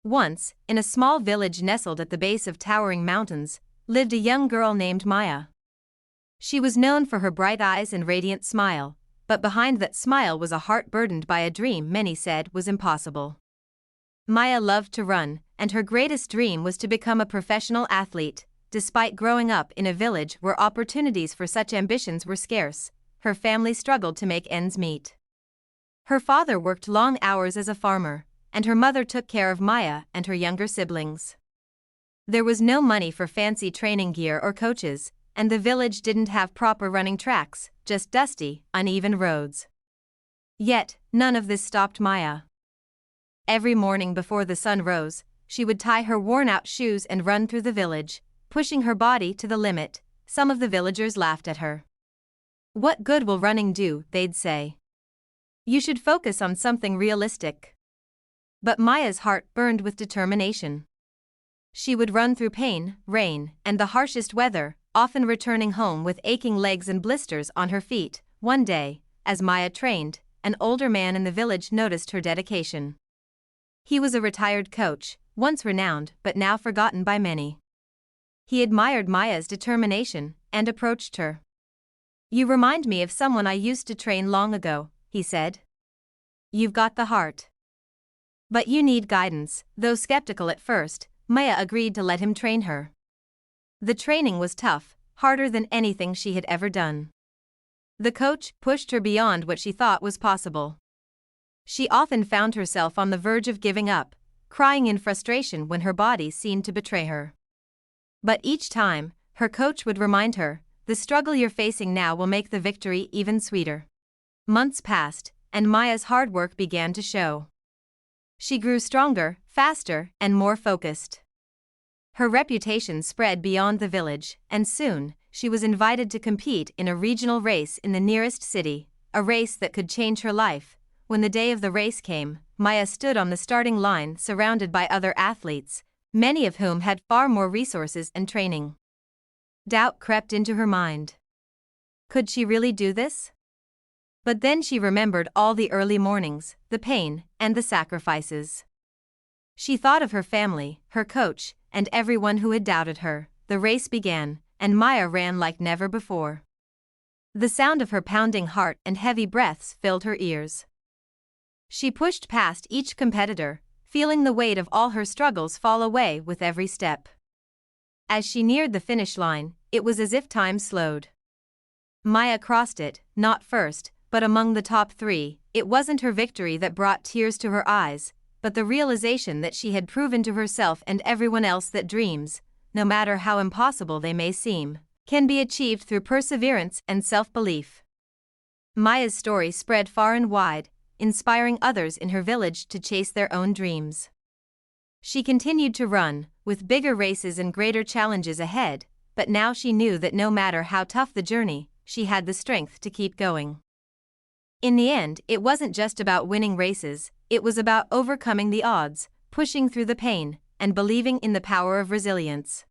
Once, in a small village nestled at the base of towering mountains, lived a young girl named Maya. She was known for her bright eyes and radiant smile, but behind that smile was a heart burdened by a dream many said was impossible. Maya loved to run, and her greatest dream was to become a professional athlete. Despite growing up in a village where opportunities for such ambitions were scarce, her family struggled to make ends meet. Her father worked long hours as a farmer, and her mother took care of Maya and her younger siblings. There was no money for fancy training gear or coaches, and the village didn't have proper running tracks, just dusty, uneven roads. Yet, none of this stopped Maya. Every morning before the sun rose, she would tie her worn-out shoes and run through the village, pushing her body to the limit. Some of the villagers laughed at her. "What good will running do?" they'd say. "You should focus on something realistic." But Maya's heart burned with determination. She would run through pain, rain, and the harshest weather, often returning home with aching legs and blisters on her feet. One day, as Maya trained, an older man in the village noticed her dedication. He was a retired coach, once renowned but now forgotten by many. He admired Maya's determination and approached her. "You remind me of someone I used to train long ago," he said. "You've got the heart. But you need guidance." Though skeptical at first, Maya agreed to let him train her. The training was tough, harder than anything she had ever done. The coach pushed her beyond what she thought was possible. She often found herself on the verge of giving up, crying in frustration when her body seemed to betray her. But each time, her coach would remind her, "The struggle you're facing now will make the victory even sweeter." Months passed, and Maya's hard work began to show. She grew stronger, faster, and more focused. Her reputation spread beyond the village, and soon, she was invited to compete in a regional race in the nearest city, a race that could change her life. When the day of the race came, Maya stood on the starting line surrounded by other athletes, many of whom had far more resources and training. Doubt crept into her mind. Could she really do this? But then she remembered all the early mornings, the pain, and the sacrifices. She thought of her family, her coach, and everyone who had doubted her. The race began, and Maya ran like never before. The sound of her pounding heart and heavy breaths filled her ears. She pushed past each competitor, feeling the weight of all her struggles fall away with every step. As she neared the finish line, it was as if time slowed. Maya crossed it, not first, but among the top 3. It wasn't her victory that brought tears to her eyes, but the realization that she had proven to herself and everyone else that dreams, no matter how impossible they may seem, can be achieved through perseverance and self-belief. Maya's story spread far and wide, inspiring others in her village to chase their own dreams. She continued to run, with bigger races and greater challenges ahead, but now she knew that no matter how tough the journey, she had the strength to keep going. In the end, it wasn't just about winning races, it was about overcoming the odds, pushing through the pain, and believing in the power of resilience.